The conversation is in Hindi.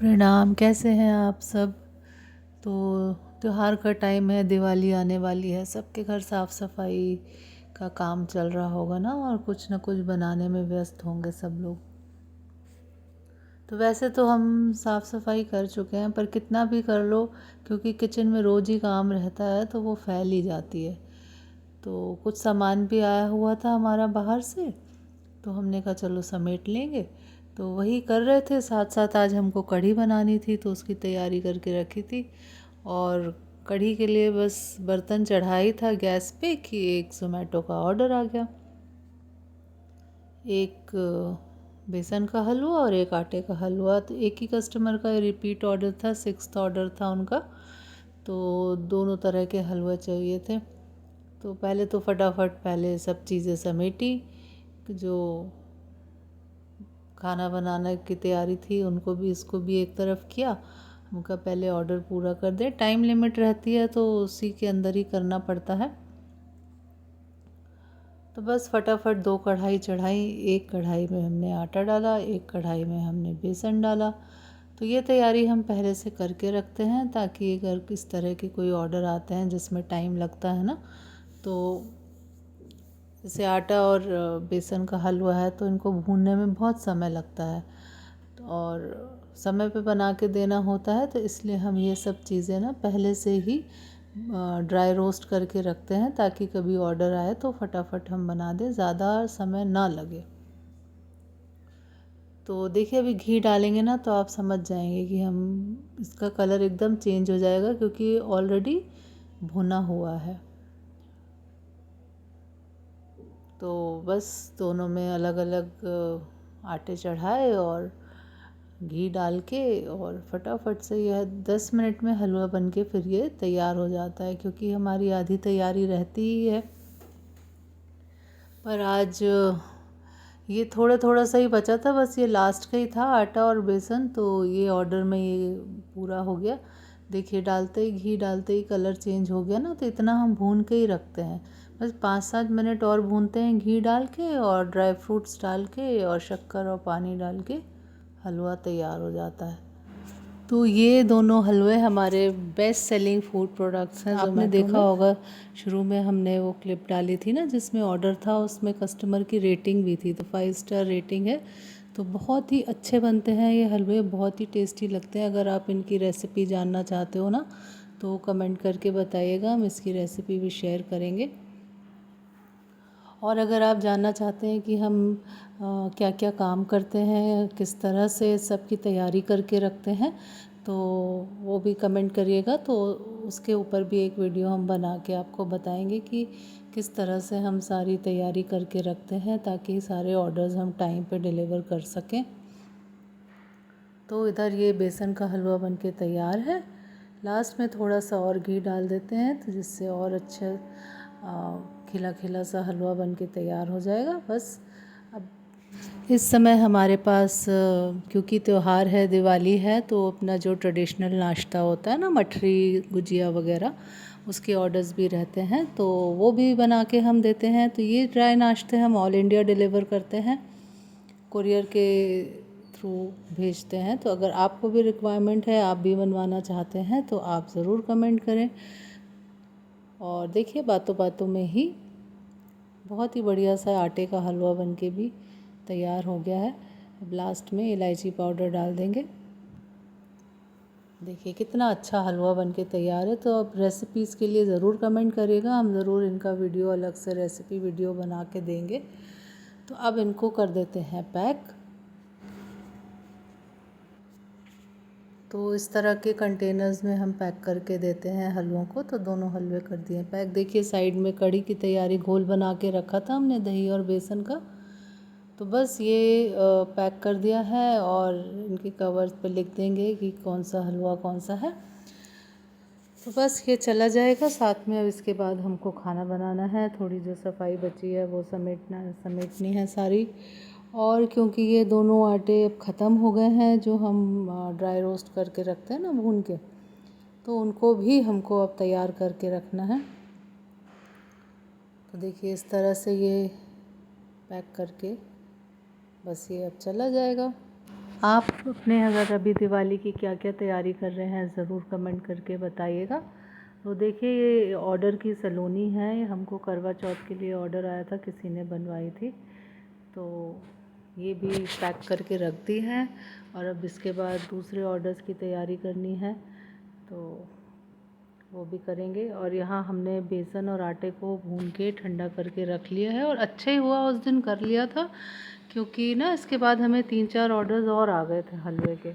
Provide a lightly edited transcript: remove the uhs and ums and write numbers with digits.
प्रणाम। कैसे हैं आप सब। तो त्योहार का टाइम है, दिवाली आने वाली है, सबके घर साफ़ सफाई का काम चल रहा होगा ना, और कुछ ना कुछ बनाने में व्यस्त होंगे सब लोग। तो वैसे तो हम साफ़ सफाई कर चुके हैं, पर कितना भी कर लो, क्योंकि किचन में रोज़ ही काम रहता है तो वो फैल ही जाती है। तो कुछ सामान भी आया हुआ था हमारा बाहर से, तो हमने कहा चलो समेट लेंगे। तो वही कर रहे थे, साथ साथ आज हमको कढ़ी बनानी थी तो उसकी तैयारी करके रखी थी। और कढ़ी के लिए बस बर्तन चढ़ा ही था गैस पे कि एक ज़ोमैटो का ऑर्डर आ गया। एक बेसन का हलवा और एक आटे का हलवा। तो एक ही कस्टमर का रिपीट ऑर्डर था, 6th ऑर्डर था उनका, तो दोनों तरह के हलवा चाहिए थे। तो पहले तो फटाफट पहले सब चीज़ें समेटी, जो खाना बनाने की तैयारी थी उनको भी, इसको भी एक तरफ किया। उनका पहले ऑर्डर पूरा कर दे, टाइम लिमिट रहती है तो उसी के अंदर ही करना पड़ता है। तो बस फटाफट 2 कढ़ाई चढ़ाई, एक कढ़ाई में हमने आटा डाला, एक कढ़ाई में हमने बेसन डाला। तो ये तैयारी हम पहले से करके रखते हैं, ताकि अगर इस तरह के कोई ऑर्डर आते हैं जिसमें टाइम लगता है ना, तो जैसे आटा और बेसन का हलवा है तो इनको भूनने में बहुत समय लगता है, और समय पे बना के देना होता है, तो इसलिए हम ये सब चीज़ें ना पहले से ही ड्राई रोस्ट करके रखते हैं, ताकि कभी ऑर्डर आए तो फटाफट हम बना दें, ज़्यादा समय ना लगे। तो देखिए अभी घी डालेंगे ना तो आप समझ जाएंगे कि हम इसका कलर एकदम चेंज हो जाएगा, क्योंकि ऑलरेडी भुना हुआ है। तो बस दोनों में अलग अलग आटे चढ़ाए और घी डाल के, और फटाफट से यह 10 मिनट में हलवा बन के फिर ये तैयार हो जाता है, क्योंकि हमारी आधी तैयारी रहती ही है। पर आज ये थोड़ा थोड़ा सा ही बचा था, बस ये लास्ट का ही था आटा और बेसन, तो ये ऑर्डर में ये पूरा हो गया। देखिए डालते ही घी डालते ही कलर चेंज हो गया ना, तो इतना हम भून के ही रखते हैं। बस 5-7 मिनट और भूनते हैं घी डाल के, और ड्राई फ्रूट्स डाल के और शक्कर और पानी डाल के हलवा तैयार हो जाता है। तो ये दोनों हलवे हमारे बेस्ट सेलिंग फूड प्रोडक्ट्स हैं। आपने देखा होगा शुरू में हमने वो क्लिप डाली थी ना जिसमें ऑर्डर था, उसमें कस्टमर की रेटिंग भी थी, तो 5 स्टार रेटिंग है। तो बहुत ही अच्छे बनते हैं ये हलवे, बहुत ही टेस्टी लगते हैं। अगर आप इनकी रेसिपी जानना चाहते हो ना, तो कमेंट करके बताइएगा, हम इसकी रेसिपी भी शेयर करेंगे। और अगर आप जानना चाहते हैं कि हम क्या क्या काम करते हैं, किस तरह से सबकी तैयारी करके रखते हैं, तो वो भी कमेंट करिएगा, तो उसके ऊपर भी एक वीडियो हम बना के आपको बताएंगे कि किस तरह से हम सारी तैयारी करके रखते हैं, ताकि सारे ऑर्डर्स हम टाइम पे डिलीवर कर सकें। तो इधर ये बेसन का हलवा बन के तैयार है। लास्ट में थोड़ा सा और घी डाल देते हैं, तो जिससे और अच्छा खिला खिला सा हलवा बन के तैयार हो जाएगा। बस अब इस समय हमारे पास क्योंकि त्यौहार है, दिवाली है, तो अपना जो ट्रेडिशनल नाश्ता होता है ना, मठरी गुजिया वगैरह, उसके ऑर्डर्स भी रहते हैं, तो वो भी बना के हम देते हैं। तो ये ड्राई नाश्ते हम ऑल इंडिया डिलीवर करते हैं, कुरियर के थ्रू भेजते हैं। तो अगर आपको भी रिक्वायरमेंट है, आप भी बनवाना चाहते हैं, तो आप ज़रूर कमेंट करें। और देखिए बातों बातों में ही बहुत ही बढ़िया सा आटे का हलवा बन के भी तैयार हो गया है। अब लास्ट में इलायची पाउडर डाल देंगे। देखिए कितना अच्छा हलवा बन के तैयार है। तो अब रेसिपीज़ के लिए ज़रूर कमेंट करिएगा, हम ज़रूर इनका वीडियो अलग से रेसिपी वीडियो बना के देंगे। तो अब इनको कर देते हैं पैक। तो इस तरह के कंटेनर्स में हम पैक करके देते हैं हलवों को। तो दोनों हलवे कर दिए पैक। देखिए साइड में कढ़ी की तैयारी, घोल बना के रखा था हमने दही और बेसन का, तो बस ये पैक कर दिया है, और इनके कवर्स पे लिख देंगे कि कौन सा हलवा कौन सा है। तो बस ये चला जाएगा साथ में। अब इसके बाद हमको खाना बनाना है, थोड़ी जो सफाई बची है वो समेटनी है सारी। और क्योंकि ये दोनों आटे अब ख़त्म हो गए हैं, जो हम ड्राई रोस्ट करके रखते हैं ना भून के, तो उनको भी हमको अब तैयार करके रखना है। तो देखिए इस तरह से ये पैक करके बस ये अब चला जाएगा। आप अपने अगर अभी दिवाली की क्या क्या तैयारी कर रहे हैं ज़रूर कमेंट करके बताइएगा। तो देखिए ये ऑर्डर की सलोनी है, ये हमको करवा चौथ के लिए ऑर्डर आया था, किसी ने बनवाई थी, तो ये भी पैक करके रख दी है। और अब इसके बाद दूसरे ऑर्डर्स की तैयारी करनी है, तो वो भी करेंगे। और यहाँ हमने बेसन और आटे को भून के ठंडा करके रख लिया है, और अच्छा ही हुआ उस दिन कर लिया था, क्योंकि ना इसके बाद हमें 3-4 ऑर्डर्स और आ गए थे हलवे के।